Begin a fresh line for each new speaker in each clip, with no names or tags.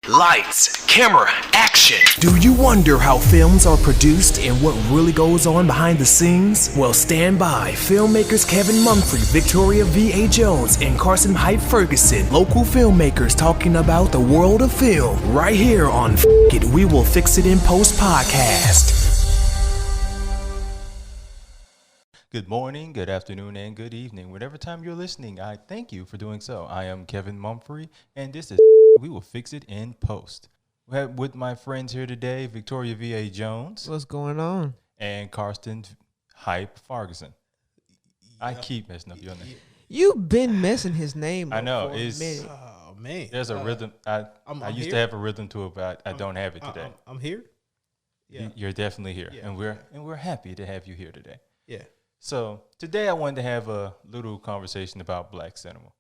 Lights, camera, action. Do you wonder how films are produced and what really goes on behind the scenes? Well, stand by. Filmmakers Kevin Mumphrey, Victoria V.A. Jones, and Carson Hype Ferguson, local filmmakers talking about the world of film, right here on F It, We Will Fix It in Post podcast.
Good morning, good afternoon, and good evening. Whatever time you're listening, I thank you for doing so. I am Kevin Mumphrey, and this is We Will Fix It in Post. With my friends here today, Victoria V.A. Jones.
What's going on?
And Carson Hype Ferguson. I keep messing up your name.
You've been messing his name up
I know.
for a minute.
Oh, man.
There's a rhythm. I used to have a rhythm to it, but I don't have it today.
I'm here. Yeah.
You're definitely here,
Yeah.
and we're happy to have you here today.
Yeah.
So today I wanted to have a little conversation about black cinema.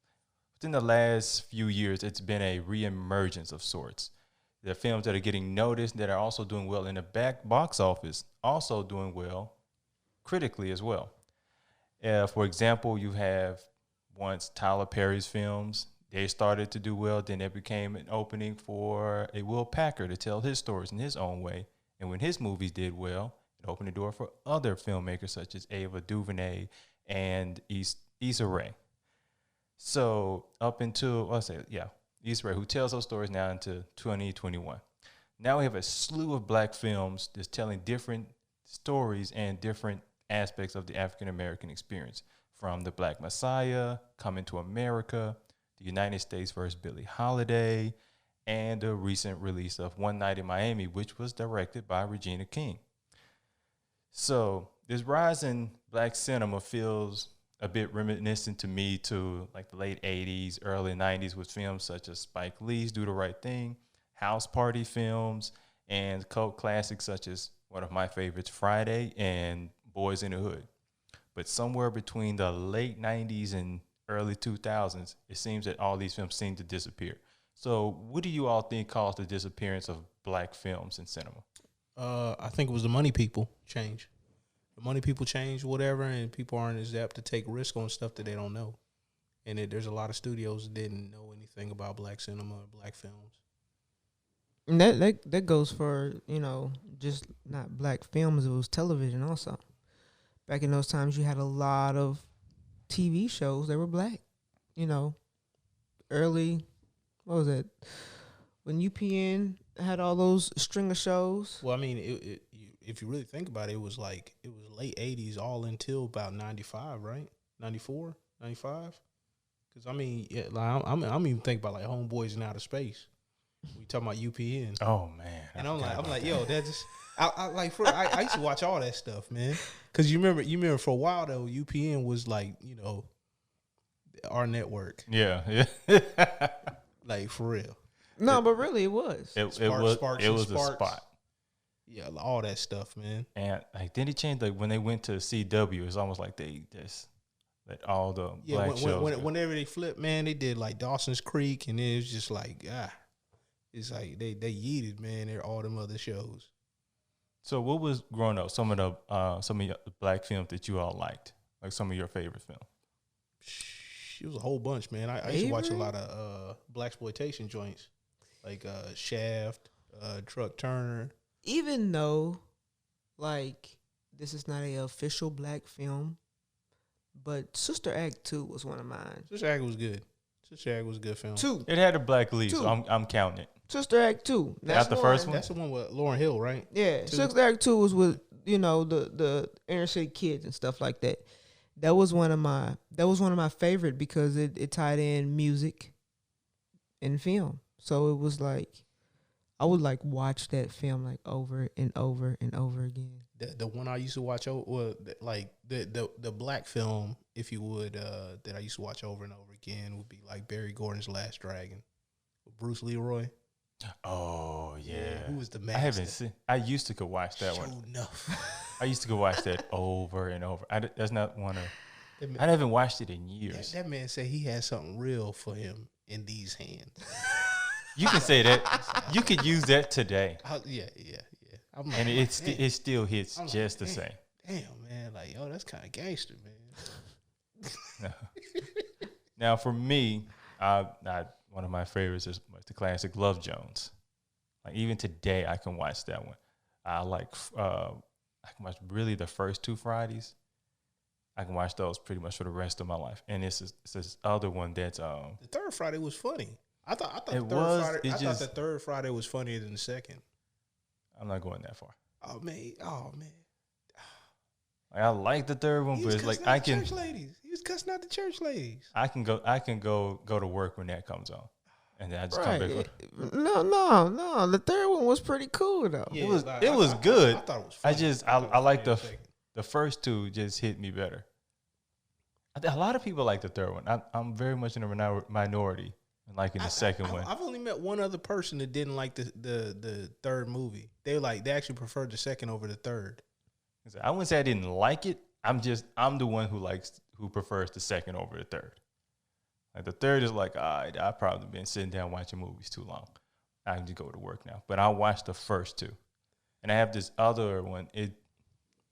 Within the last few years, it's been a reemergence of sorts. There are films that are getting noticed that are also doing well in the box office, also doing well critically as well. For example, you have once Tyler Perry's films. They started to do well. Then it became an opening for a Will Packer to tell his stories in his own way. And when his movies did well, it opened the door for other filmmakers such as Ava DuVernay and Issa Rae. So up until, Issa Rae, who tells those stories now into 2021. Now we have a slew of black films that's telling different stories and different aspects of the African-American experience, from The Black Messiah, Coming to America, The United States vs. Billie Holiday, and the recent release of One Night in Miami, which was directed by Regina King. So this rise in black cinema feels a bit reminiscent to me to like the late 80s, early 90s with films such as Spike Lee's Do the Right Thing, house party films, and cult classics such as one of my favorites, Friday and Boys in the Hood. But somewhere between the late 90s and early 2000s, it seems that all these films seem to disappear. So what do you all think caused the disappearance of black films in cinema?
I think it was the money people change. The money people change, whatever, and people aren't as apt to take risk on stuff that they don't know. And there's a lot of studios that didn't know anything about black cinema or black films.
And that goes for, just not black films, it was television also. Back in those times, you had a lot of TV shows that were black. Early, what was it? When UPN had all those string of shows.
Well, I mean, if you really think about it, it was late 80s all until about 95, right? 94, 95? Because, I mean, I'm even thinking about, like, Homeboys in Outer Space. We talking about UPN.
Oh, man.
And I'm like, yo, that just... I used to watch all that stuff, man. Because you remember for a while, though, UPN was, like, our network.
Yeah.
Like, for real.
No, but really it was.
It was a spot.
Yeah, all that stuff, man.
And like then he changed, like when they went to CW, it's almost like they just let all the black shows.
Whenever they flipped, man, they did like Dawson's Creek, and it was just like it's like they yeeted, man. They're all them other shows.
So what was growing up? Some of the black films that you all liked, like some of your favorite films.
It was a whole bunch, man. I used to watch a lot of blaxploitation joints, like Shaft, Truck Turner.
Even though, like, this is not an official black film, but Sister Act 2 was one of mine.
Sister Act was good. Sister Act was a good film.
2.
It had a black lead,
Two.
so I'm counting it.
Sister Act 2.
Not the first one?
That's the one with Lauryn Hill, right?
Yeah.
2.
Sister Act 2 was with, the inner city kids and stuff like that. That was one of my favorite because it tied in music and film. So it was like I would like watch that film like over and over and over again.
The one I used to watch like the black film, if you would, that I used to watch over and over again would be like Barry Gordon's Last Dragon with Bruce Leroy.
Oh yeah.
Who was the master?
I haven't seen. I used to go watch that one.
Enough.
I used to go watch that over and over. That's not one of. I haven't watched it in years.
That man said he had something real for him in these hands.
You can say that. You could use that today.
Yeah.
Like, and it still hits just the same.
Damn, man. Like, yo, that's kind of gangster, man.
Now, for me, one of my favorites is the classic Love Jones. Like even today, I can watch that one. I like I can watch really the first 2 Fridays. I can watch those pretty much for the rest of my life. And it's this other one that's
The third Friday was funny. I thought the third Friday was funnier than the second.
I'm not going that far.
Oh man.
Like, I like the third one, but it's like I can.
Church ladies. He was cussing out the church ladies.
I can go to work when that comes on, and then I just come back.
No. The third one was pretty cool though.
Yeah, it was good.
I thought it was funny.
I like the first 2 just hit me better. A lot of people like the third one. I'm very much in a minority in liking the second one.
I've only met one other person that didn't like the third movie. They actually preferred the second over the third.
I wouldn't say I didn't like it. I'm the one who prefers the second over the third. Like the third is like, all right, I've probably been sitting down watching movies too long. I can just go to work now. But I watched the first 2. And I have this other one. I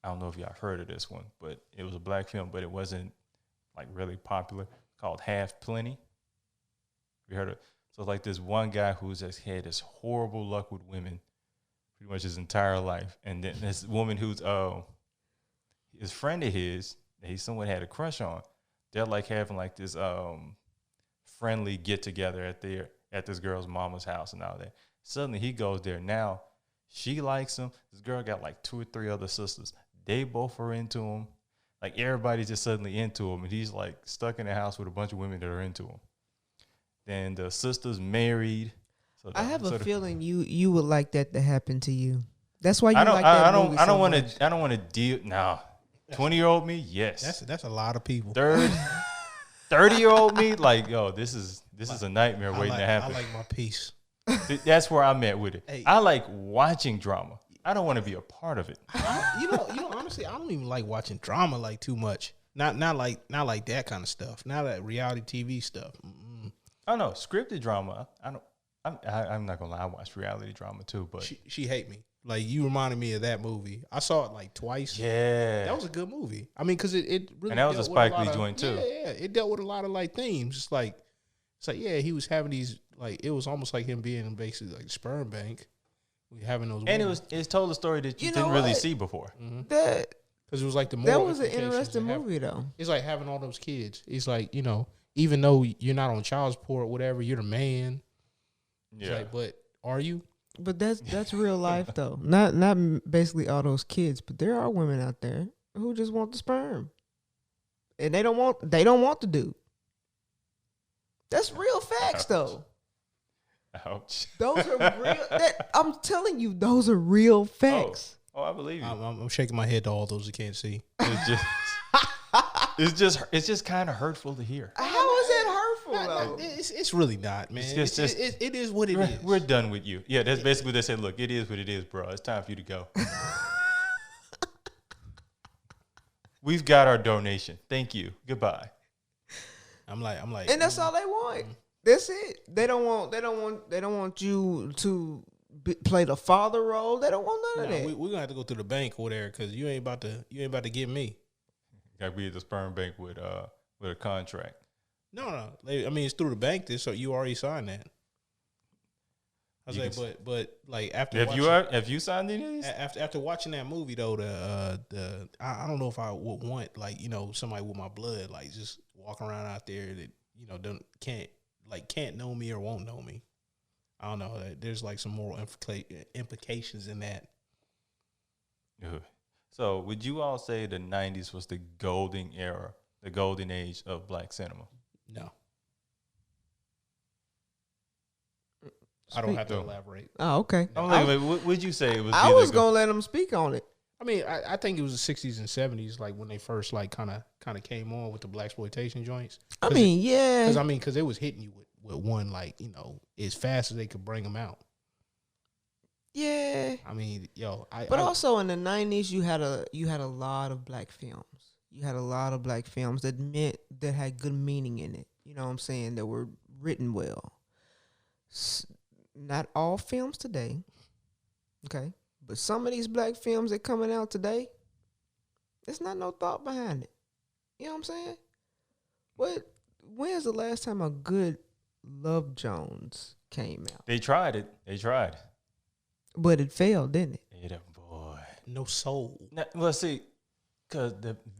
don't know if y'all heard of this one, but it was a black film, but it wasn't like really popular, called Half Plenty. You heard of it? So like this one guy who's just had this horrible luck with women pretty much his entire life. And then this woman who's his friend of his that he somewhat had a crush on, they're like having like this friendly get together at this girl's mama's house and all that. Suddenly he goes there. Now she likes him. This girl got like 2 or 3 other sisters. They both are into him. Like everybody's just suddenly into him, and he's like stuck in the house with a bunch of women that are into him. Then the sister's married. So
I have a feeling you would like that to happen to you. That's why you like that movie
I don't want to. I don't want to deal. Nah, 20-year-old me, yes.
That's a lot of people.
30-year-old me, like yo, this is a nightmare waiting to happen.
I like my peace.
That's where I'm at with it.
Hey.
I like watching drama. I don't want to be a part of it.
You know. Honestly, I don't even like watching drama like too much. Not like that kind of stuff. Not that reality TV stuff. Mm-mm.
I know scripted drama. I'm not gonna lie. I watch reality drama too, but
she hate me. Like you reminded me of that movie. I saw it like twice.
Yeah,
that was a good movie. I mean, because it really
and that was a Spike Lee joint too.
Yeah, it dealt with a lot of like themes. It's like yeah, he was having these like it was almost like him being basically like a sperm bank. Having those,
and it told a story that you didn't really see before.
Mm-hmm.
That
because it was like the
that was an interesting movie though.
It's like having all those kids. It's like even though you're not on child support or whatever, you're the man. Yeah, like, but are you?
But that's real life though. Not basically all those kids, but there are women out there who just want the sperm, and they don't want the dude. That's real facts though.
Ouch.
Those are real. I'm telling you, those are real facts.
Oh, I believe you.
I'm shaking my head to all those who can't see.
It's just kind of hurtful to hear.
How is it hurtful though?
It's really not, man. It is what it is.
We're done with you. Yeah, that's basically what they said. Look, it is what it is, bro. It's time for you to go. We've got our donation. Thank you. Goodbye.
I'm like,
and that's all they want. That's it. They don't want you to play the father role. They don't want none of that.
We're gonna have to go to the bank over there because you ain't about to get me.
Gotta be at the sperm bank with a contract.
No. I mean, it's through the bank. So you already signed that. I was like, but like after
have you signed any of these?
After watching that movie though, I don't know if I would want like somebody with my blood like just walk around out there that can't know me or won't know me. I don't know. There's like some moral implications in that.
So would you all say the 90s was the golden era, the golden age of black cinema?
No. I don't have to elaborate.
Oh, okay.
What would you say it was?
I was going to let him speak on it.
I mean, I think it was the 60s and 70s, like when they first like kind of came on with the blaxploitation joints.
I mean, yeah.
Because it was hitting you with one like as fast as they could bring them out.
Yeah.
I mean,
also in the 90s, you had a lot of black films. You had a lot of black films that had good meaning in it. You know what I'm saying? That were written well. Not all films today. Okay. But some of these black films that coming out today, there's not no thought behind it. You know what I'm saying? When's the last time a good Love Jones came out?
They tried it.
But it failed, didn't it?
Boy.
No soul.
Now, well, see, because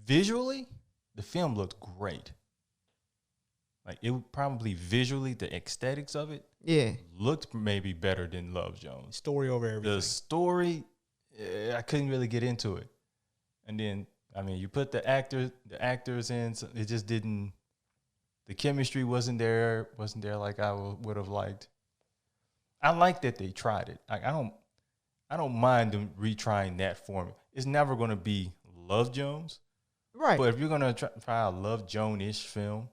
visually, the film looked great. Like it would probably visually, the aesthetics of it
Yeah.
looked maybe better than Love Jones.
Story over everything.
The story, I couldn't really get into it. And then, I mean, you put the actors in, so it just didn't. The chemistry wasn't there like I would have liked. I like that they tried it. Like I don't mind them retrying that format. It's never going to be Love Jones,
Right.
but if you're going to try a Love Jones-ish film,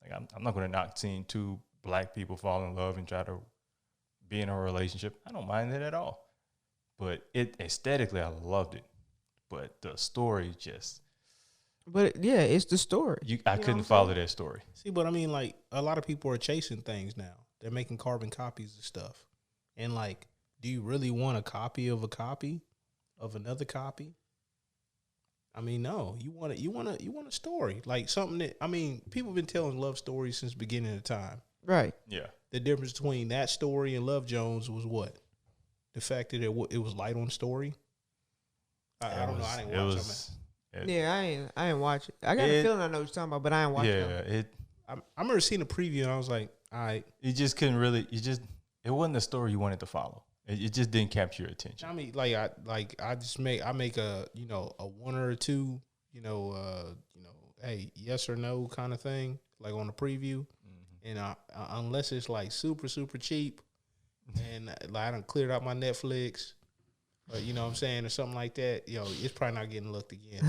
like I'm not going to knock seeing two black people fall in love and try to be in a relationship. I don't mind that at all. But it aesthetically, I loved it. But the story just,
But yeah, it's the story.
I couldn't follow that story.
See, but I mean, like, a lot of people are chasing things now. They're making carbon copies of stuff. And, like, do you really want a copy of another copy? I mean, no. You want a story. Like, something that, I mean, people have been telling love stories since the beginning of time.
Right.
Yeah.
The difference between that story and Love Jones was what? The fact that it was light on story. I don't know. I didn't watch it.
Yeah, I ain't watch it. I got a feeling I know what you're talking about, but I ain't watch it.
Yeah,
I remember seeing a preview and I was like, all right.
you just couldn't really. It wasn't the story you wanted to follow. It just didn't capture your attention.
I mean, I make a one or two, hey, yes or no kind of thing, like on the preview, and unless it's like super super cheap, and like I done cleared out my Netflix, or you know what I'm saying, or something like that, it's probably not getting looked again,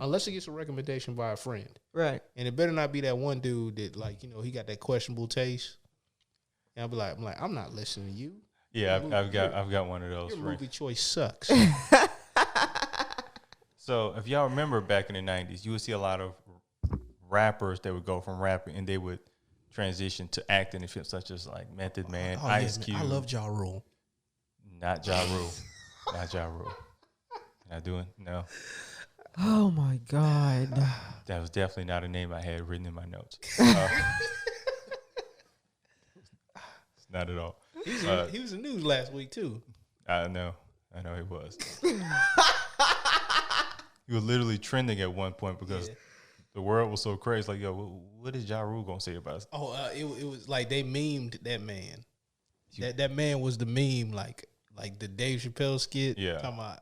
unless it gets a recommendation by a friend,
Right.
and it better not be that one dude that he got that questionable taste, and I'll be like, I'm not listening to you.
Yeah, I've got one of those.
Your movie choice sucks.
So if y'all remember back in the 90s, you would see a lot of rappers that would go from rapping and they would transition to acting in films such as like Method Man, Ice Cube.
I love Ja Rule.
Not Ja Rule. Not Ja Rule. Not doing, no.
Oh my God.
That was definitely not a name I had written in my notes. Not at all.
He was in the news last week too.
I know he was. He was literally trending at one point because the world was so crazy. Like, yo, what is Ja Rule gonna say about us?
Oh, it was like they memed that man. That man was the meme, like the Dave Chappelle skit.
Yeah.
Talking about,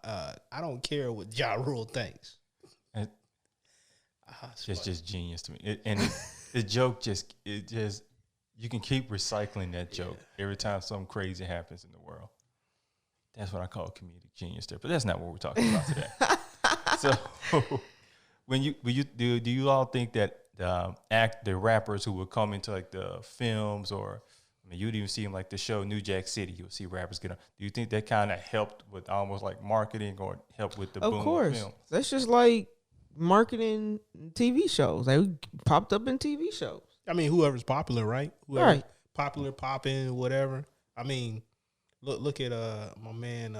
I don't care what Ja Rule thinks.
It's just genius to me. The joke you can keep recycling that joke every time something crazy happens in the world. That's what I call comedic genius there. But that's not what we're talking about today. So do you all think that the rappers who would come into like the films, or I mean, you'd even see them like the show New Jack City, you would see rappers get on. Do you think that kind of helped with almost like marketing or helped with the boom of film?
That's just like marketing TV shows. They popped up in TV shows.
I mean, whoever's popular, right? Whoever's popular, popping, whatever. I mean, look at my man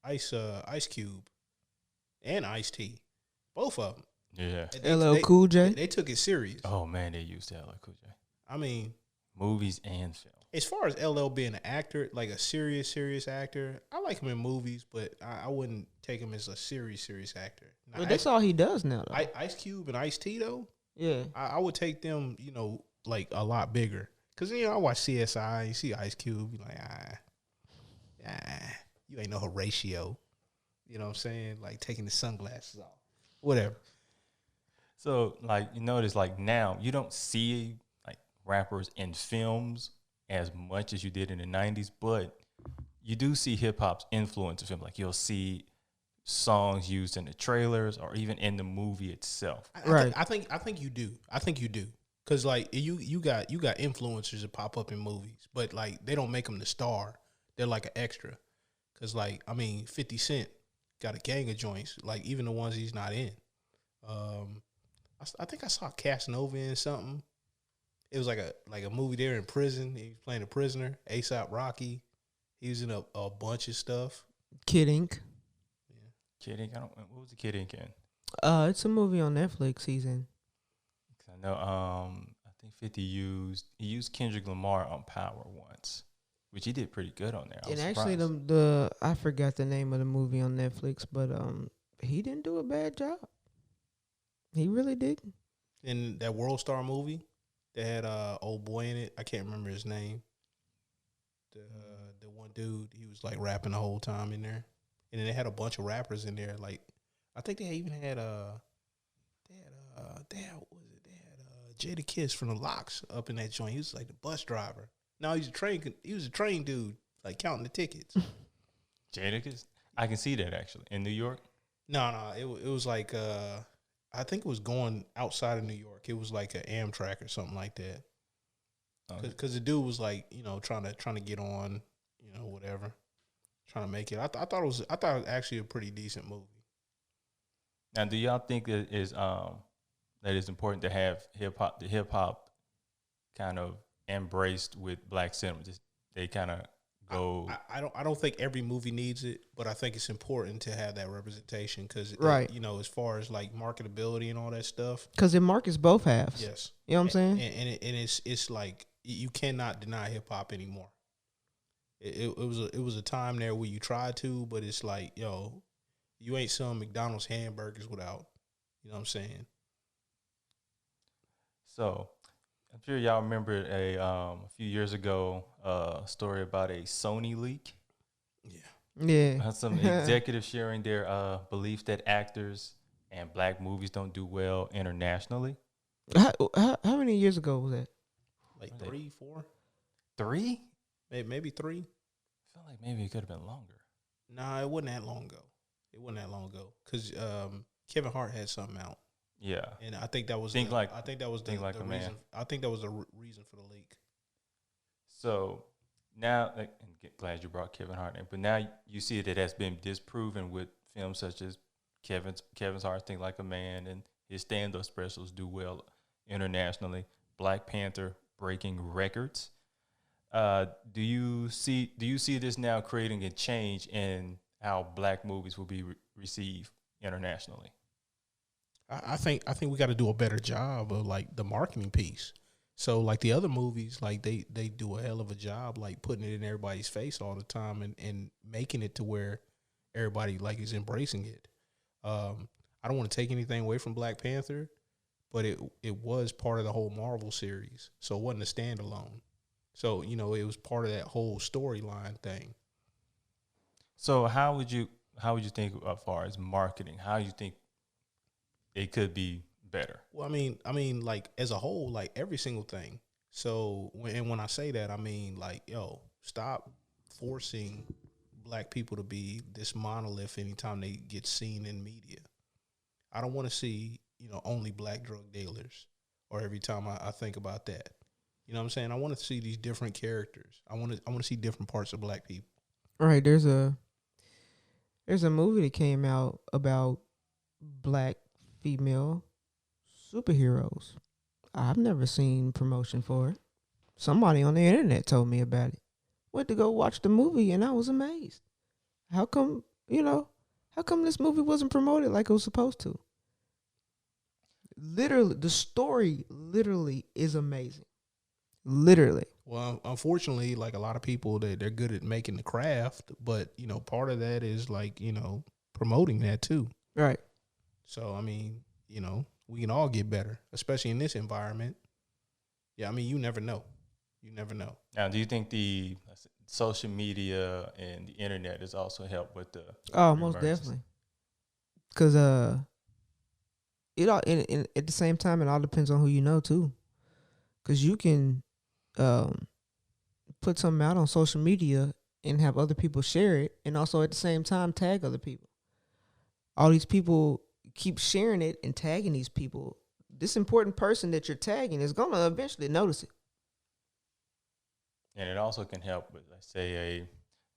Ice Cube and Ice-T. Both of them.
Yeah.
LL Cool J.
They took it serious.
Oh man, they used LL Cool J.
I mean,
movies and film.
As far as LL being an actor, like a serious actor, I like him in movies, but I wouldn't take him as a serious actor. Now,
But that's all he does now, though.
Ice Cube and Ice-T, though,
yeah,
I would take them, like a lot bigger. Because, I watch CSI, you see Ice Cube, you're like, you ain't no Horatio. You know what I'm saying? Like taking the sunglasses off. Whatever.
So, like, you notice, like, now you don't see, like, rappers in films as much as you did in the 90s, but you do see hip-hop's influence in film. Like, you'll see songs used in the trailers or even in the movie itself.
I think you do. Because, like, you got influencers that pop up in movies, but, like, they don't make them the star. They're, like, an extra. Because, like, I mean, 50 Cent got a gang of joints, like, even the ones he's not in. I think I saw Casanova in something. It was like a movie there in prison. He was playing a prisoner. A$AP Rocky. He was in a bunch of stuff.
Kid Ink.
Yeah. Kid Ink. What was the Kid Ink in?
It's a movie on Netflix. He's in.
I know. I think 50 used Kendrick Lamar on Power once. which he did pretty good on there. I
And
was
actually,
surprised.
I forgot the name of the movie on Netflix, but he didn't do a bad job. He really didn't.
In that World Star movie, they had old boy in it. I can't remember his name. The one dude, he was like rapping the whole time in there, and then they had a bunch of rappers in there. Like I think they even had what was it? They had Jada Kiss from the Locks up in that joint. He was like the bus driver. No, he was a train dude, like counting the tickets.
Jadakiss? I can see that actually in New York.
No, it was like I think it was going outside of New York. It was like an Amtrak or something like that. Because the dude was like, trying to get on, whatever, trying to make it. I thought it was actually a pretty decent movie.
Now, do y'all think that it's important to have the hip hop kind of embraced with black cinema? Just they kind of go.
I don't think every movie needs it, but I think it's important to have that representation because,
Right.
as far as like marketability and all that stuff.
Because it markets both halves.
Yes,
You know what I'm saying?
and it's like you cannot deny hip hop anymore. It was a time there where you tried to, but it's like, you ain't selling McDonald's hamburgers without, you know what I'm saying?
So, I'm sure y'all remember a few years ago story about a Sony leak.
Yeah.
Some executives sharing their belief that actors and black movies don't do well internationally.
How many years ago was that?
Like 3, 4,
3?
maybe 3.
I feel like maybe it could have been longer.
Nah, it wasn't that long ago. Because Kevin Hart had something out.
Yeah,
And I think that was
Think Like
the
a
reason.
Man.
I think that was the reason for the leak.
So now, and glad you brought Kevin Hart in, but now you see that that's been disproven with films such as Kevin's Hart, Think Like a Man, and his stand-up specials do well internationally. Black Panther breaking records. Do you see this now creating a change in how black movies will be received internationally?
I think we got to do a better job of like the marketing piece. So like the other movies, like they do a hell of a job, like putting it in everybody's face all the time and making it to where everybody like is embracing it. I don't want to take anything away from Black Panther, but it was part of the whole Marvel series, so it wasn't a standalone. So it was part of that whole storyline thing.
So how would you think as far as marketing? How do you think it could be better?
Well, I mean, like as a whole, like every single thing. So when I say that, I mean like, stop forcing black people to be this monolith anytime they get seen in media. I don't want to see, only black drug dealers, or every time I think about that. You know what I'm saying? I want to see these different characters. I want to see different parts of black people.
Right. There's a movie that came out about black female superheroes. I've never seen promotion for it. Somebody on the internet told me about it. Went to go watch the movie and I was amazed. How come this movie wasn't promoted like it was supposed to? Literally, the story literally is amazing. Literally.
Well, unfortunately, like a lot of people, they're good at making the craft, but part of that is like promoting that too.
Right.
So I mean, we can all get better, especially in this environment. Yeah, I mean, you never know.
Now, do you think the social media and the internet has also helped with the?
Oh, most
emergence?
definitely. Because it all and at the same time, it all depends on who you know too. Because you can put something out on social media and have other people share it, and also at the same time tag other people. All these people keep sharing it and tagging these people. This important person that you're tagging is gonna eventually notice it.
And it also can help with, let's say, a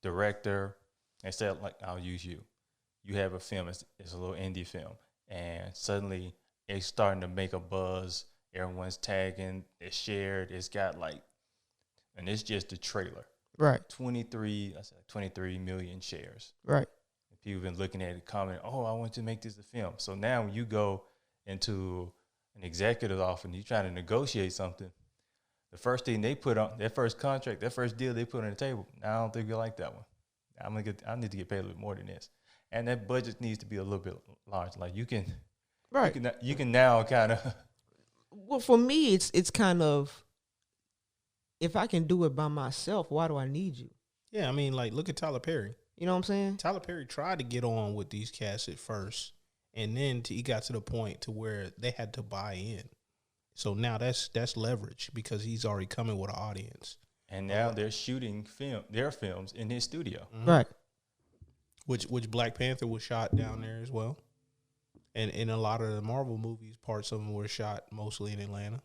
director. Instead, like I'll use you. You have a film. It's a little indie film, and suddenly it's starting to make a buzz. Everyone's tagging. It's shared. It's got and it's just the trailer.
Right.
23 million shares.
Right.
And people been looking at it, commenting, "Oh, I want to make this a film." So now when you go into an executive's office and you're trying to negotiate something, the first thing they put on their first contract, their first deal they put on the table. I don't think you like that one. I need to get paid a little more than this, and that budget needs to be a little bit large. Like you can,
Right.
You can now kind of.
Well, for me, it's kind of, if I can do it by myself, why do I need you?
Yeah, I mean, like, look at Tyler Perry.
You know what I'm saying?
Tyler Perry tried to get on with these cats at first, and then he got to the point to where they had to buy in. So now that's leverage because he's already coming with an audience.
And now they're shooting their films in his studio.
Mm-hmm.
Right.
Which Black Panther was shot down there as well. And in a lot of the Marvel movies, parts of them were shot mostly in Atlanta.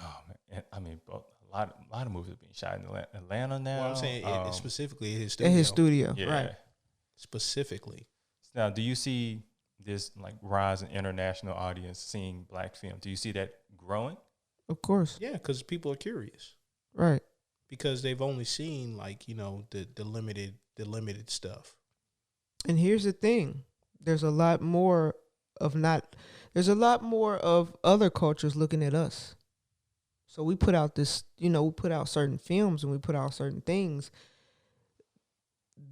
Oh man, I mean, a lot of movies are being shot in Atlanta now.
Well, I'm saying specifically his studio.
In his studio.
Yeah.
Right.
Specifically.
Now, do you see this like rise in international audience seeing black film? Do you see that growing?
Of course.
Yeah, because people are curious.
Right.
Because they've only seen like, you know, the limited stuff.
And here's the thing. There's a lot more of other cultures looking at us. So we put out we put out certain films and we put out certain things.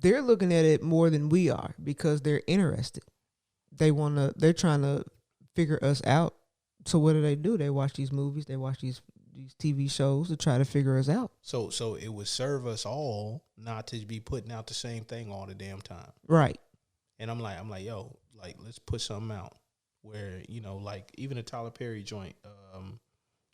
They're looking at it more than we are because they're interested. They're trying to figure us out. So what do? They watch these movies, they watch these TV shows to try to figure us out.
So it would serve us all not to be putting out the same thing all the damn time.
Right.
And I'm like, yo, like, let's put something out where, you know, like even a Tyler Perry joint,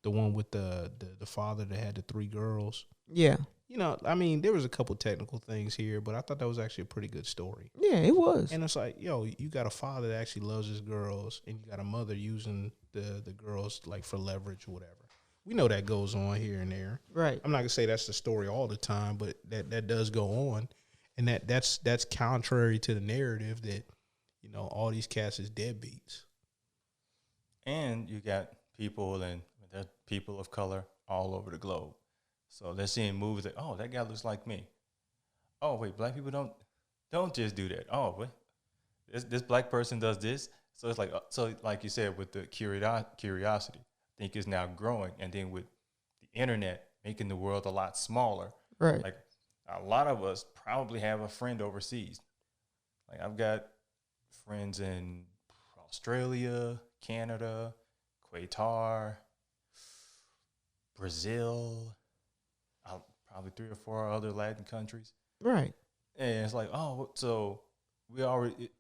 the one with the father that had the 3 girls.
Yeah.
You know, I mean, there was a couple technical things here, but I thought that was actually a pretty good story.
Yeah, it was.
And it's like, yo, you got a father that actually loves his girls, and you got a mother using the girls like for leverage or whatever. We know that goes on here and there.
Right.
I'm not gonna say that's the story all the time, but that does go on, and that's contrary to the narrative that, you know, all these cats is deadbeats.
And you got people of color all over the globe. So they're seeing movies that, oh, that guy looks like me. Oh, wait, black people don't just do that. Oh, wait, this black person does this. So it's like you said, with the curiosity, I think is now growing. And then with the internet making the world a lot smaller,
Right.
like a lot of us probably have a friend overseas. Like I've got friends in Australia, Canada, Qatar, Brazil, probably 3 or 4 other Latin countries.
Right.
And it's like, oh, so the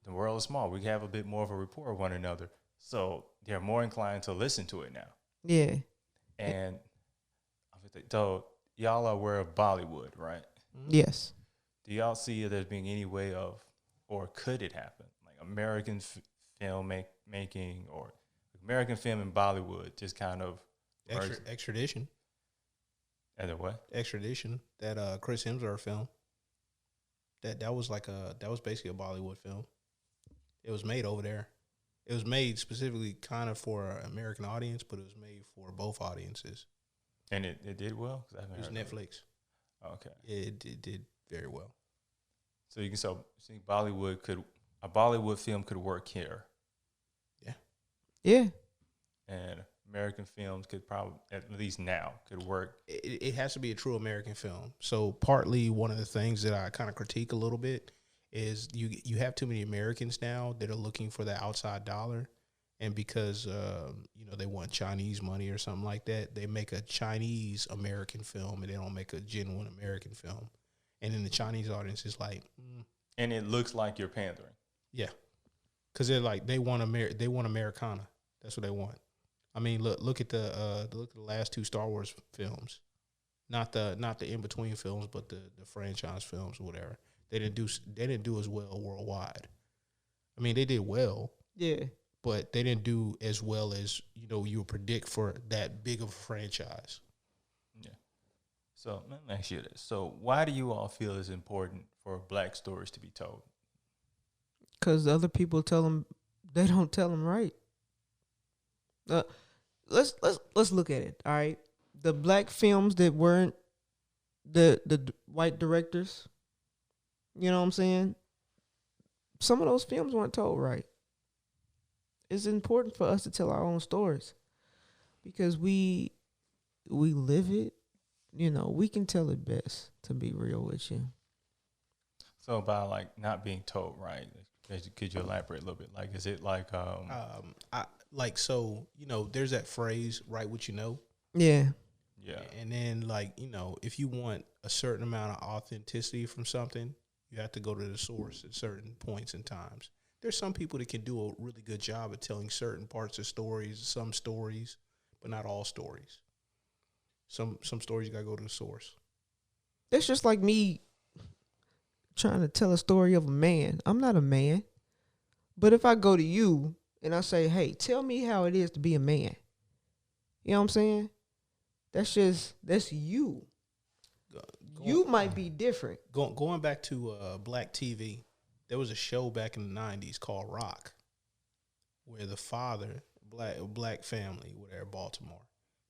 world is small. We have a bit more of a rapport with one another. So they're more inclined to listen to it now.
Yeah.
And so y'all are aware of Bollywood, right?
Yes.
Do y'all see there being any way of, or could it happen, like American film making or American film in Bollywood just kind of
Extradition.
And what?
Extradition. That Chris Hemsworth film. That was basically a Bollywood film. It was made over there. It was made specifically kind of for an American audience, but it was made for both audiences.
And it did well?
It was Netflix.
Okay.
It did very well.
So you can see a Bollywood film could work here.
Yeah.
Yeah.
And American films could probably, at least now, could work.
It has to be a true American film. So partly one of the things that I kind of critique a little bit is you have too many Americans now that are looking for the outside dollar. And because, they want Chinese money or something like that, they make a Chinese American film and they don't make a genuine American film. And then the Chinese audience is like,
And it looks like you're pandering.
yeah, because they're like they want Americana. That's what they want. I mean, look at the last 2 Star Wars films, not the in between films, but the franchise films or whatever. They didn't do as well worldwide. I mean, they did well.
Yeah.
But they didn't do as well as, you would predict for that big of a franchise.
Yeah. So let me ask you this. So why do you all feel it's important for black stories to be told?
Because other people tell them, they don't tell them right. Let's look at it, all right? The black films that weren't the white directors, you know what I'm saying? Some of those films weren't told right. It's important for us to tell our own stories because we live it, you know, we can tell it best, to be real with you.
So about like not being told, right? Could you elaborate a little bit? Like, is it like
I like, so, you know, there's that phrase, write what you know.
Yeah.
yeah,
And then, like, you know, if you want a certain amount of authenticity from something, you have to go to the source at certain points and times. There's some people that can do a really good job at telling certain parts of stories, some stories, but not all stories. Some stories you gotta go to the source.
That's just like me trying to tell a story of a man. I'm not a man. But if I go to you and I say, hey, tell me how it is to be a man. You know what I'm saying? That's you. You might be different.
Going back to black TV, there was a show back in the 90s called Rock, where the father, black family, whatever, Baltimore,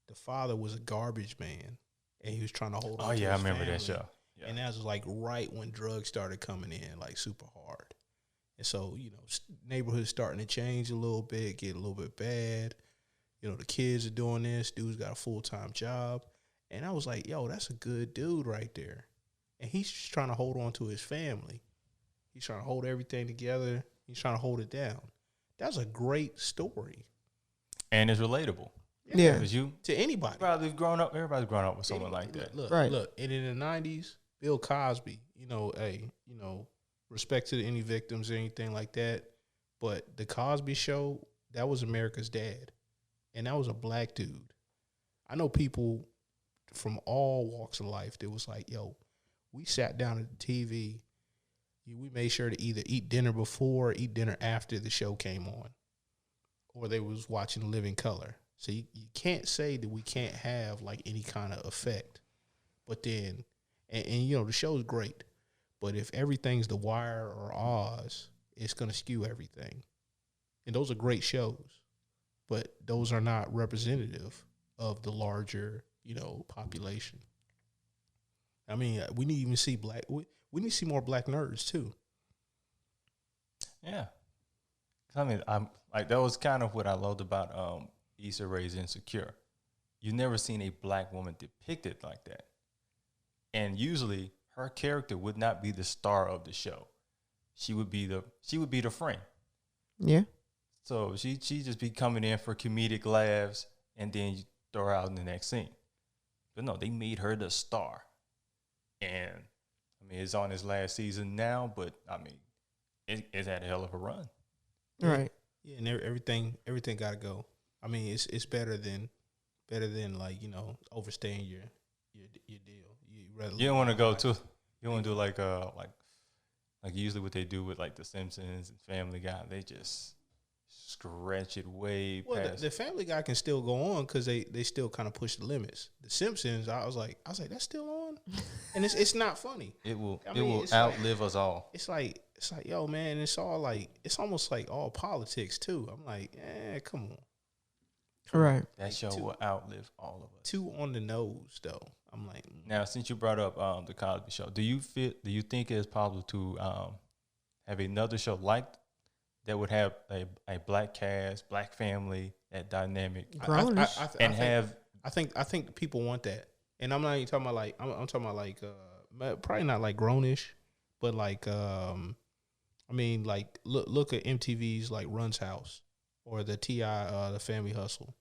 the father was a garbage man, and he was trying to hold on to
I
his
remember that
family.
show. Yeah.
And that was like right when drugs started coming in, like super hard. And so, you know, neighborhood's starting to change a little bit, get a little bit bad. You know, the kids are doing this. Dude's got a full-time job. And I was like, yo, that's a good dude right there. And he's just trying to hold on to his family. He's trying to hold everything together. He's trying to hold it down. That's a great story.
And it's relatable.
Yeah.
Because you
To anybody.
everybody's grown up with someone like that.
Look,
Right.
look. And in the 90s, Bill Cosby, you know, hey, you know, respect to any victims or anything like that. But the Cosby Show, that was America's dad. And that was a black dude. I know people from all walks of life that was like, yo, we sat down at the TV. We made sure to either eat dinner before or eat dinner after the show came on. Or they was watching Living Color. So you can't say that we can't have like any kind of effect. But then, and you know, the show's great. But if everything's The Wire or Oz, it's going to skew everything. And those are great shows. But those are not representative of the larger, you know, population. I mean, we need to even see we need to see more black nerds too.
Yeah. I mean, I'm like, that was kind of what I loved about Issa Rae's Insecure. You never seen a black woman depicted like that. And usually her character would not be the star of the show. She would be the friend.
Yeah.
So she just be coming in for comedic laughs and then you throw her out in the next scene. But no, they made her the star. And I mean, it's on his last season now, but I mean, it's had a hell of a run.
Right.
Yeah, and everything got to go. I mean, it's better than like, you know, overstaying your deal.
You don't want to go too. You want to do like usually what they do with like The Simpsons and Family Guy. They just stretch it way past.
The Family Guy can still go on because they still kind of push the limits. The Simpsons, I was like, that's still on, and it's not funny.
It will
it's
outlive us all.
It's like, yo, man, it's almost like all politics too. I'm like, come on.
Right.
That show will outlive all of us.
Too on the nose though. I'm like,
Now, since you brought up the Cosby Show, do you think it's possible to have another show like that would have a black cast, black family, that dynamic,
Grownish.
I think people want that, and I'm not even talking about like I'm talking about like probably not like grownish, but like I mean like look at MTV's like Run's House or the T.I. The Family Hustle.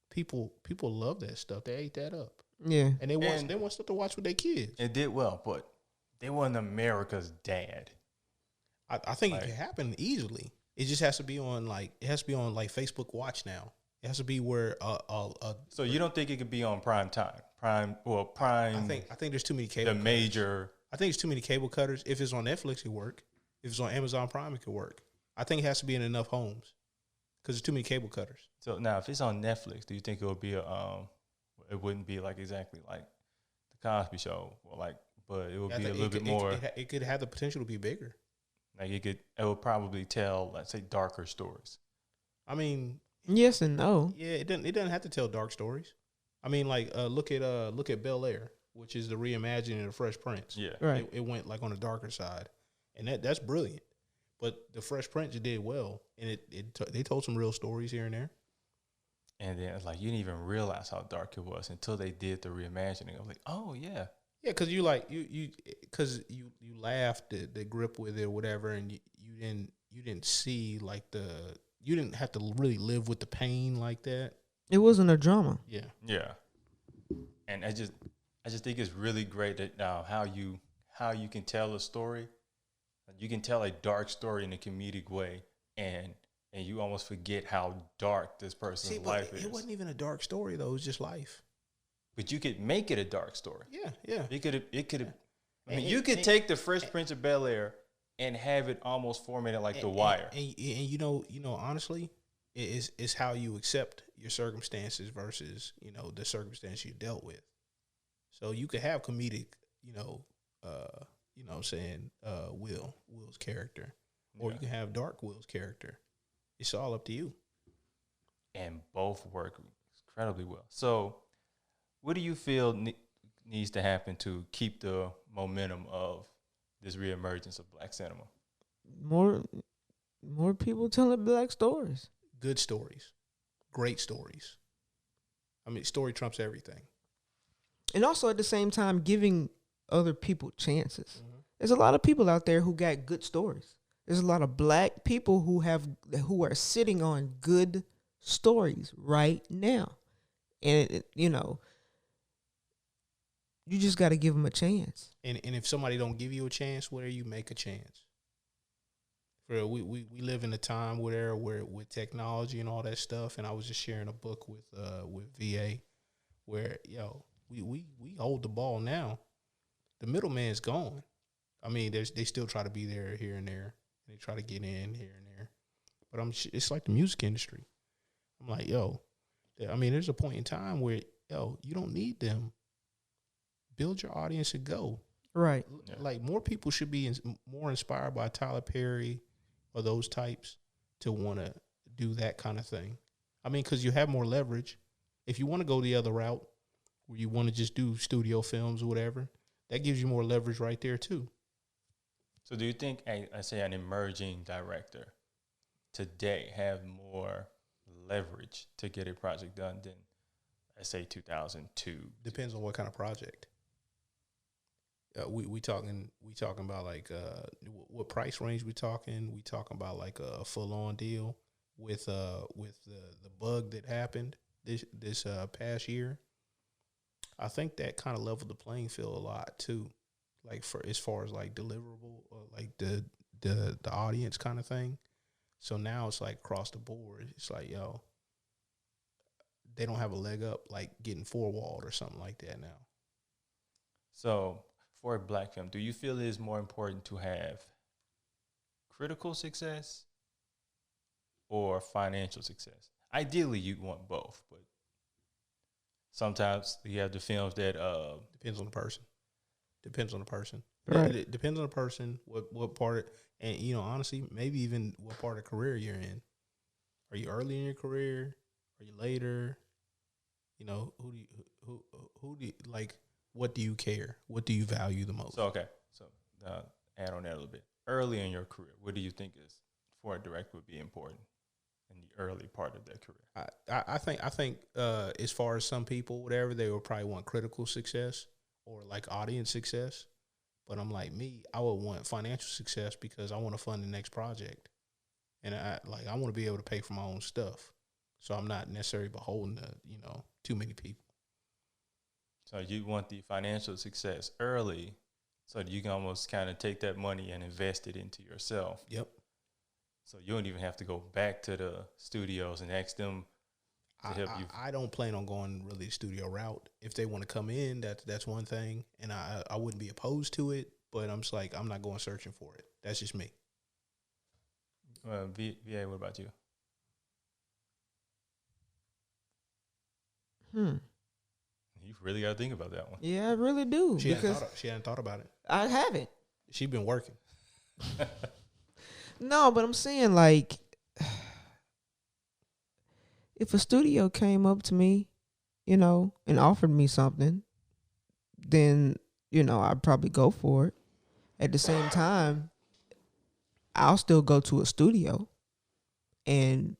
People love that stuff. They ate that up.
Yeah.
And they want stuff to watch with their kids.
it did well, but they wasn't America's dad.
I think it can happen easily. It just has to be on like Facebook Watch now. It has to be where
So you don't think it could be on prime time? Prime.
I think there's too many cable.
The major.
I think there's too many cable cutters. If it's on Netflix, it could work. If it's on Amazon Prime, it could work. I think it has to be in enough homes because there's too many cable cutters.
So now, if it's on Netflix, do you think it would be it wouldn't be like exactly like the Cosby Show, or like, but it would be a little bit more.
It could have the potential to be bigger.
Like it would probably tell, let's say, darker stories.
I mean,
yes and no.
yeah, it doesn't have to tell dark stories. I mean, like look at Bel Air, which is the reimagining of the Fresh Prince.
Yeah,
Right.
It went like on the darker side, and that's brilliant. But the Fresh Prince did well, and they told some real stories here and there.
And then it's like you didn't even realize how dark it was until they did the reimagining. I was like, oh yeah.
Yeah, because you like because you laughed the grip with it or whatever, and you didn't see like you didn't have to really live with the pain like that.
It wasn't a drama.
Yeah,
Yeah. And I just think it's really great that now how you can tell a story. You can tell a dark story in a comedic way, and you almost forget how dark this person's life is.
It wasn't even a dark story though; it was just life.
But you could make it a dark story.
Yeah, yeah.
It could. I mean, you could take the Fresh Prince of Bel Air and have it almost formatted like The Wire.
And you know, honestly, it's how you accept your circumstances versus the circumstance you dealt with. So you could have comedic, Will's character, or you can have dark Will's character. It's all up to you.
And both work incredibly well. So, what do you feel needs to happen to keep the momentum of this reemergence of black cinema?
More people telling black stories.
Good stories, great stories. I mean, story trumps everything.
And also at the same time, giving other people chances. Mm-hmm. There's a lot of people out there who got good stories. There's a lot of black people who are sitting on good stories right now. And, you just got to give them a chance.
And if somebody don't give you a chance, where you make a chance? We live in a time where with technology and all that stuff. And I was just sharing a book with VA where we hold the ball now. The middleman's gone. I mean, they still try to be there here and there. They try to get in here and there. But it's like the music industry. I'm like, there's a point in time where you don't need them. Build your audience and go.
Right.
Yeah. Like more people should be more inspired by Tyler Perry or those types to want to do that kind of thing. I mean, because you have more leverage. If you want to go the other route where you want to just do studio films or whatever, that gives you more leverage right there too.
So do you think, I say an emerging director today have more leverage to get a project done than, I say, 2002?
Depends on what kind of project. We talking about like what price range we talking? We talking about like a full on deal with the bug that happened this past year. I think that kind of leveled the playing field a lot too, like for as far as like deliverable or like the audience kind of thing. So now it's like across the board. It's like they don't have a leg up like getting four-walled or something like that now.
So for a black film, do you feel it is more important to have critical success or financial success? Ideally, you'd want both, but sometimes you have the films that
depends on the person. Depends on the person.
Right.
It depends on the person. What part, and honestly, maybe even what part of career you're in. Are you early in your career? Are you later? Who do you like? What do you care? What do you value the most?
So add on that a little bit. Early in your career, what do you think is for a director would be important in the early part of their career?
I think as far as some people, whatever, they would probably want critical success or like audience success. But I'm like I would want financial success because I want to fund the next project, and I want to be able to pay for my own stuff, so I'm not necessarily beholden to too many people.
So you want the financial success early so that you can almost kind of take that money and invest it into yourself.
Yep.
So you don't even have to go back to the studios and ask them to help you.
I don't plan on going really the studio route. If they want to come in, that's one thing, and I wouldn't be opposed to it, but I'm just like, I'm not going searching for it. That's just me.
VA, what about you? You really got to think about that one.
Yeah, I really do.
She hadn't thought about it.
I haven't.
She's been working.
No, but I'm saying like, if a studio came up to me, and offered me something, then, I'd probably go for it. At the same time, I'll still go to a studio and,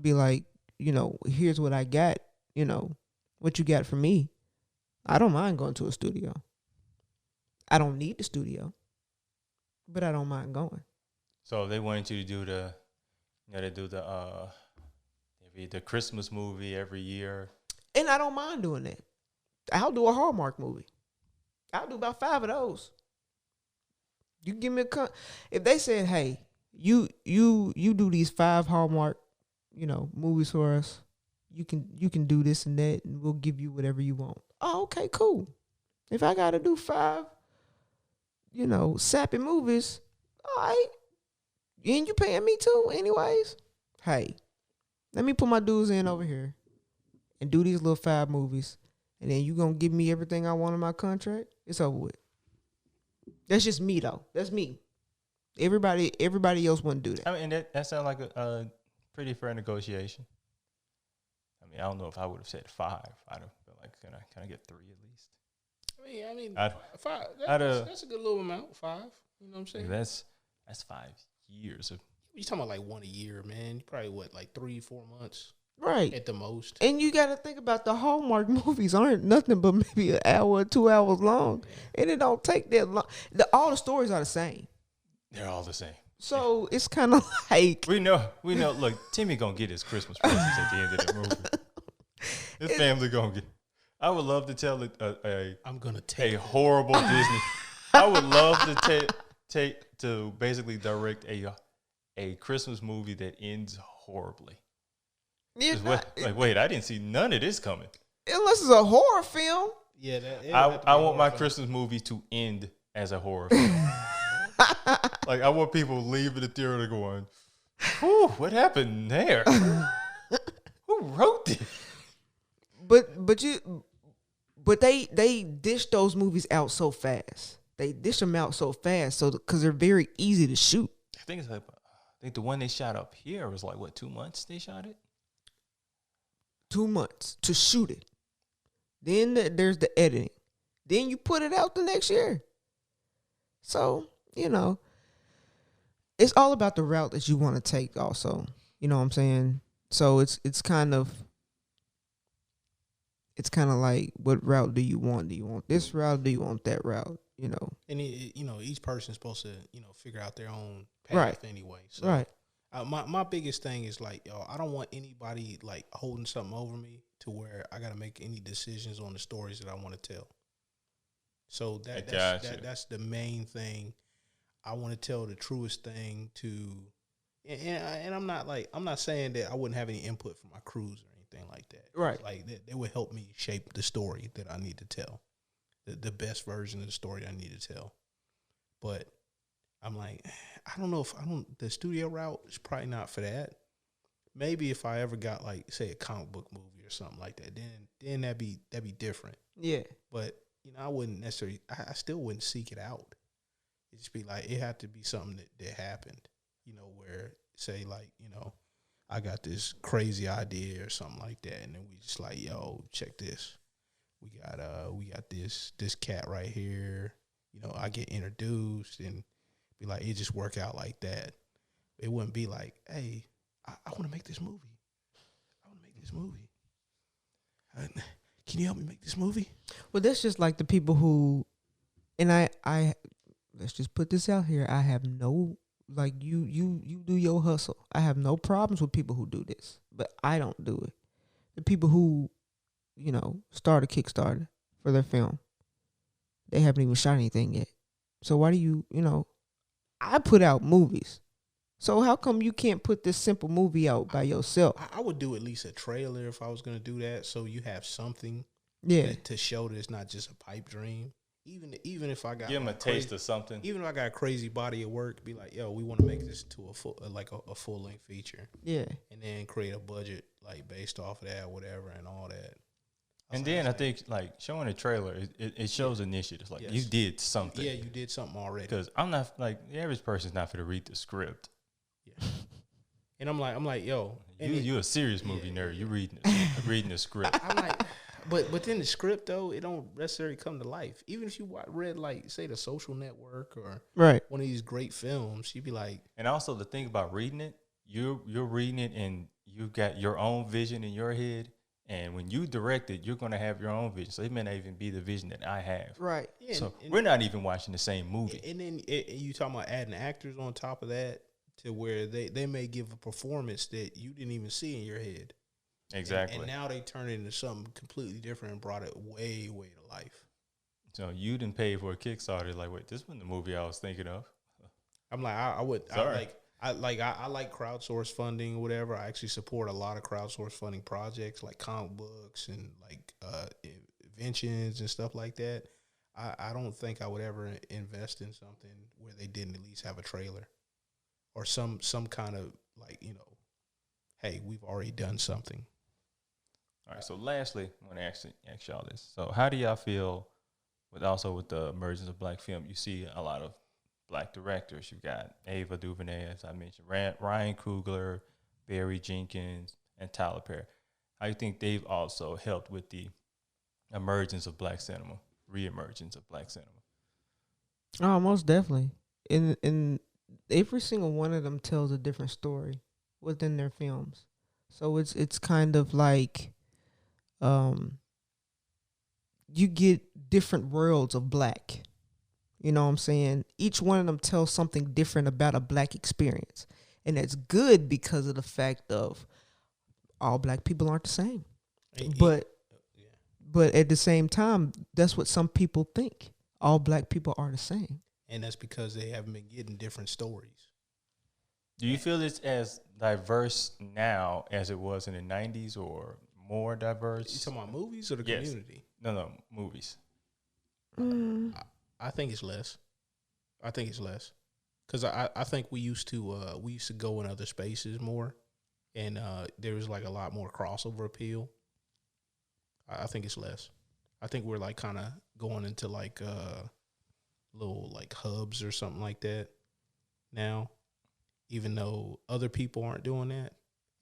be like, here's what I got, what you got for me. I don't mind going to a studio. I don't need the studio, but I don't mind going.
So they wanted you to do they do the Christmas movie every year.
And I don't mind doing that. I'll do a Hallmark movie. I'll do about 5 of those. You give me if they said, hey, you do these 5 Hallmark, movies for us. You can do this and that, and we'll give you whatever you want. Oh, okay, cool. If I gotta do 5, sappy movies, all right. And you paying me too, anyways. Hey, let me put my dues in over here and do these little 5 movies, and then you gonna give me everything I want in my contract. It's over with. That's just me though. That's me. Everybody else wouldn't do that.
I mean, that sounds like a pretty fair negotiation. I mean, I don't know if I would have said 5. I'd have been like, can I get 3 at least?
I mean,
I'd,
5.
I'd,
That's a good little amount. 5. You know what I'm saying?
That's 5 years of.
You talking about like 1 a year, man? You probably like 3-4 months,
Right,
at the most.
and you got to think about the Hallmark movies aren't nothing but maybe an hour or 2 hours long, and it don't take that long. All the stories are the same,
They're all the same.
so it's kind of like
We know. Look, Timmy gonna get his Christmas presents at the end of the movie. His family gonna get. I would love to tell
I'm gonna take
a horrible Disney. I would love to take to basically direct a Christmas movie that ends horribly. Wait, I didn't see none of this coming.
Unless it's a horror film.
Yeah,
I want my Christmas movie to end as a horror film. Like, I want people leaving the theater going, "Whew, what happened there? Who wrote this?"
But they dish those movies out so fast. They dish them out so fast, so because they're very easy to shoot.
I think the one they shot up here was like, what, 2 months they shot it?
2 months to shoot it. Then there's the editing. Then you put it out the next year. So, it's all about the route that you want to take also. You know what I'm saying? So it's kind of like, what route do you want? Do you want this route? Do you want that route?
And each person's supposed to figure out their own path
Right.
anyway. So
Right.
my biggest thing is like, I don't want anybody like holding something over me to where I got to make any decisions on the stories that I want to tell. So that's the main thing. I want to tell the truest thing to, and I'm not saying that I wouldn't have any input from my crews or anything like that.
Right.
Like they would help me shape the story that I need to tell, the best version of the story I need to tell. But I'm like, the studio route is probably not for that. Maybe if I ever got like, say, a comic book movie or something like that, then that'd be different.
Yeah.
But I wouldn't necessarily. I still wouldn't seek it out. It'd just be like, it had to be something that happened. Where say like, I got this crazy idea or something like that, and then we just like, yo, check this. We got this cat right here. I get introduced and be like, it just work out like that. It wouldn't be like, hey, I want to make this movie. Can you help me make this movie?
Well, that's just like the people who, and I let's just put this out here. I have no, like, you do your hustle. I have no problems with people who do this, but I don't do it. The people who, start a Kickstarter for their film, they haven't even shot anything yet. So why do you, I put out movies. So how come you can't put this simple movie out by yourself?
I would do at least a trailer if I was going to do that, so you have something to show that it's not just a pipe dream. Even if I got
give them a taste of something.
Even if I got a crazy body of work, be like, yo, we want to make this to a full length feature.
Yeah,
and then create a budget like based off of that, whatever, and all that.
And then I think like showing a trailer, it shows initiatives. Like, you did something.
Yeah, you did something already.
Because I'm not like, the average person's not going to read the script.
Yeah. And I'm like, yo,
you a serious movie nerd. You reading the script.
I'm like, but then the script though, it don't necessarily come to life. Even if you read like, say, The Social Network or
right,
one of these great films, you'd be like.
And also the thing about reading it, you're reading it and you've got your own vision in your head. And when you direct it, you're going to have your own vision. So it may not even be the vision that I have.
Right.
Yeah,
So
and
we're not even watching the same movie.
And then you talking about adding actors on top of that to where they may give a performance that you didn't even see in your head.
Exactly.
And now they turn it into something completely different and brought it way to life.
So you didn't pay for a Kickstarter. Like, wait, this wasn't the movie I was thinking of.
I'm like, I
Sorry.
I like crowdsource funding or whatever. I actually support a lot of crowdsource funding projects like comic books and like inventions and stuff like that. I don't think I would ever invest in something where they didn't at least have a trailer or some kind of like, you know, hey, we've already done something.
All right. So lastly, I want to actually ask y'all this. So how do y'all feel with the emergence of black film? You see a lot of black directors. You've got Ava DuVernay, as I mentioned, Ryan Coogler, Barry Jenkins, and Tyler Perry. How do you think they've also helped with the emergence of black cinema, reemergence of black cinema?
Oh, most definitely. In every single one of them tells a different story within their films. So it's kind of like you get different worlds of black. You know what I'm saying? Each one of them tells something different about a black experience. And it's good because of the fact of all black people aren't the same. But at the same time, that's what some people think. All black people are the same.
And that's because they haven't been getting different stories.
Do you feel it's as diverse now as it was in the 90s or more diverse?
You talking about movies or the community?
No, movies.
I think it's less. Because I think we used to go in other spaces more, and there was like a lot more crossover appeal. I think it's less. I think we're like kind of going into like little like hubs or something like that now, even though other people aren't doing that,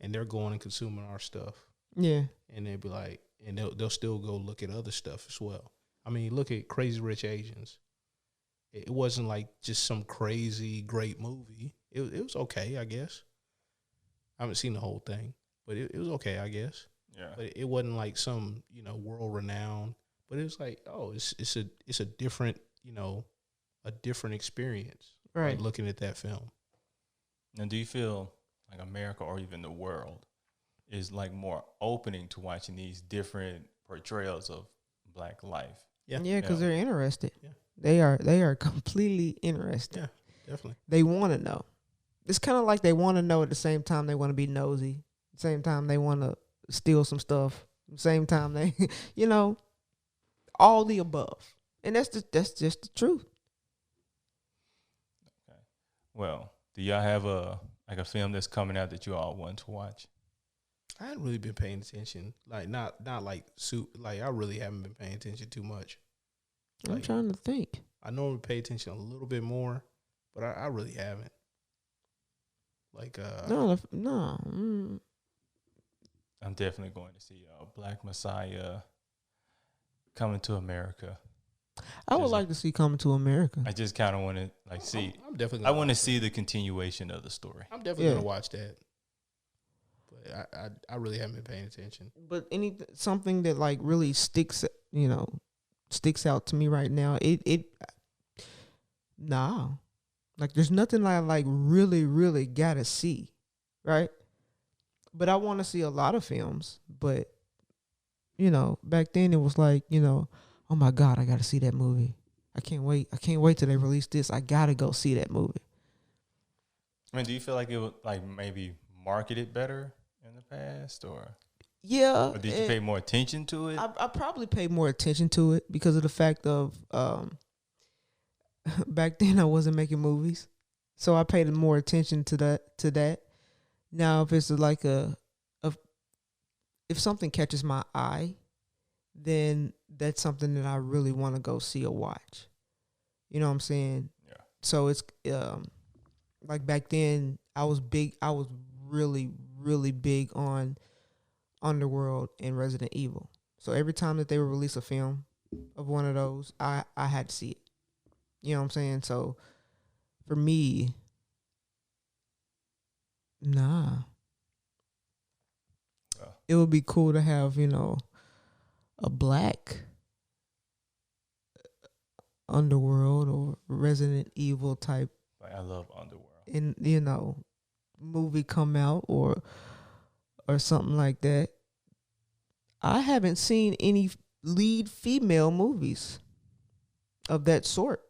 and they're going and consuming our stuff.
Yeah.
And they'll be like, and they'll still go look at other stuff as well. I mean, look at Crazy Rich Asians. It wasn't like just some crazy great movie. It was okay, I guess. I haven't seen the whole thing, but it was okay, I guess.
Yeah.
But it wasn't like some, you know, world renowned. But it was like, oh, it's a different, you know, a different experience.
Right.
Like looking at that film.
Now, do you feel like America or even the world is like more opening to watching these different portrayals of black life?
Yeah.
Yeah, because they're interested.
Yeah.
They are completely interested.
Yeah, definitely.
They want to know. It's kind of like they want to know at the same time they want to be nosy. At the same time they want to steal some stuff. At the same time they, you know, all the above. And that's just the truth.
Okay. Well, do y'all have a film that's coming out that you all want to watch?
I hadn't really been paying attention. Like not like like I really haven't been paying attention too much.
I'm
Like,
trying to think.
I normally pay attention a little bit more, but I really haven't. Like
No.
I'm definitely going to see Black Messiah Coming to America.
I would like to see Coming to America.
I just kind of want to like see.
I'm definitely.
I want to see the continuation of the story.
I'm definitely gonna watch that. But I really haven't been paying attention.
But something that like really sticks out to me right now. Like there's nothing I like really gotta see, right? But I want to see a lot of films. But back then it was like oh my God, I gotta see that movie. I can't wait till they release this. I gotta go see that movie.
I mean, do you feel like it would like maybe marketed better in the past, or
yeah?
Or did you pay more attention to it?
I probably paid more attention to it because of the fact of back then I wasn't making movies, so I paid more attention to that. Now, if it's like if something catches my eye, then that's something that I really want to go see or watch. You know what I'm saying?
Yeah.
So it's like back then I was really big on Underworld and Resident Evil. So every time that they would release a film of one of those, I had to see it. You know what I'm saying? So for me, Nah.
Oh.
It would be cool to have, a black underworld or Resident Evil type
Like I love Underworld.
movie come out or something like that. I haven't seen any lead female movies of that sort.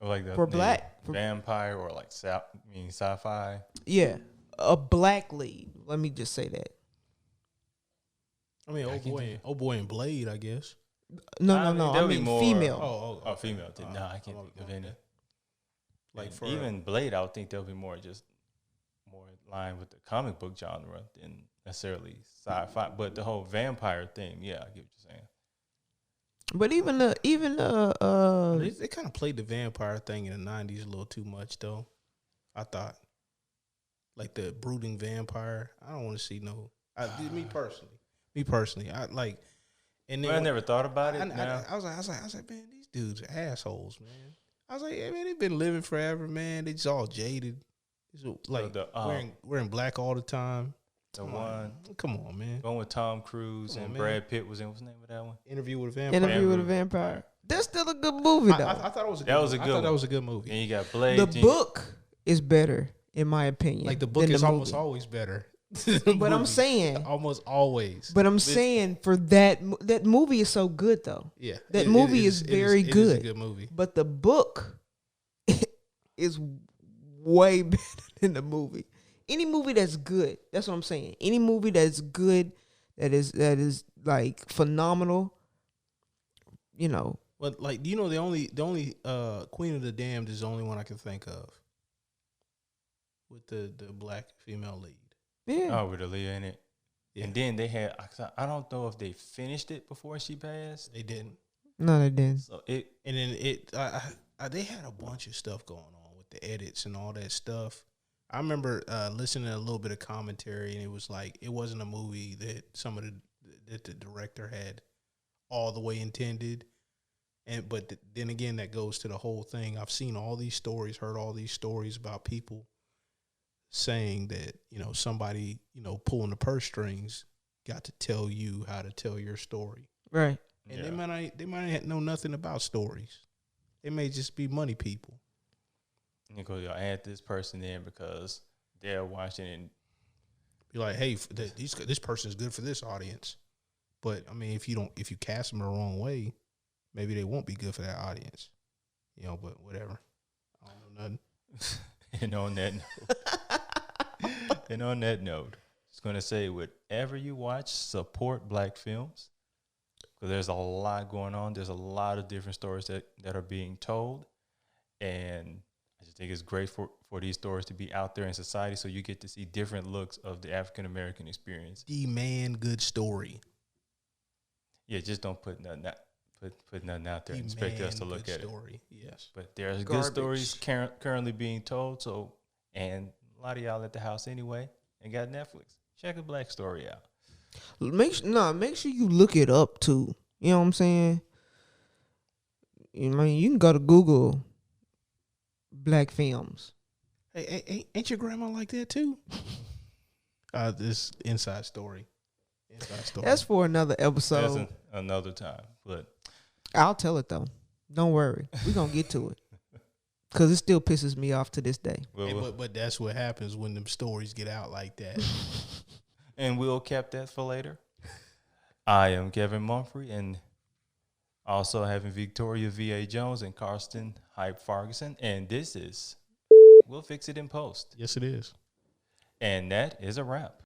Or like the
For black-
vampire or like sci-fi.
Yeah, a black lead. Let me just say that.
I mean, old boy and Blade, I guess.
No.
there'll
I
be
mean
more-
female.
Oh, female. No, I can't think of any.
Like
And
for
even Blade, I would think there'll be more in line with the comic book genre than necessarily sci-fi. But the whole vampire thing, yeah, I get what you're saying.
But
they kind of played the vampire thing in the 90s a little too much, though. I thought, like the brooding vampire. I don't want to see no. Me personally, I like. And then
Well, I never thought about it.
I was like, man, these dudes are assholes, man. I was like, yeah, man, they've been living forever, man. They just all jaded. Like wearing black all the time.
The one,
Come on, man.
one with Tom Cruise and
man.
Brad Pitt was in. What's the name of that one?
Interview with a Vampire.
Interview with a Vampire. That's still a good movie, though.
I thought it was a good
That was a
movie.
good
I thought that
one.
was a good movie.
And you got Blade.
The book is better, in my opinion.
Like the book
than
is
the
almost
movie.
always better.
But I'm saying,
almost always.
but I'm saying for that movie is so good though.
Yeah,
That movie is very
It is
good.
a good movie.
But the book is way better than the movie. Any movie that's good, that's what I'm saying. Any movie that's good, that is like phenomenal,
But like, the only Queen of the Damned is the only one I can think of with the black female lead.
Yeah.
Oh, with Aaliyah in it.
Yeah.
And then they had, I don't know if they finished it before she passed.
They didn't.
No, they didn't.
So
And then they had a bunch of stuff going on with the edits and all that stuff. I remember listening to a little bit of commentary, and it was like it wasn't a movie that that the director had all the way intended. But then again, that goes to the whole thing. I've seen all these stories, heard all these stories about people saying that somebody pulling the purse strings got to tell you how to tell your story,
Right.
and they might not know nothing about stories. They may just be money people.
you go, add this person in because they're watching and
Be like, hey, this person is good for this audience, but I mean, if you cast them the wrong way, maybe they won't be good for that audience. But whatever. I don't know nothing.
And on that note, just going to say, whatever you watch, support black films because there's a lot going on. There's a lot of different stories that are being told, and I just think it's great for these stories to be out there in society, so you get to see different looks of the African American experience.
Demand good story.
Yeah, just don't put nothing out. Put nothing out there and expect us to look at
story. Yes.
But there's
Garbage.
good stories currently being told. So, and a lot of y'all at the house anyway and got Netflix. Check a black story out.
Make sure you look it up too. You know what I'm saying? I mean, you can go to Google black films.
Hey, ain't your grandma like that too? This inside story.
That's for another episode.
That's another time. But
I'll tell it though. Don't worry. We're going to get to it. Because it still pisses me off to this day.
But that's what happens when them stories get out like that.
And we'll keep that for later. I am Kevin Mumphrey, and also having Victoria V.A. Jones and Karsten Hype Ferguson. And this is We'll Fix It in Post.
Yes, it is.
And that is a wrap.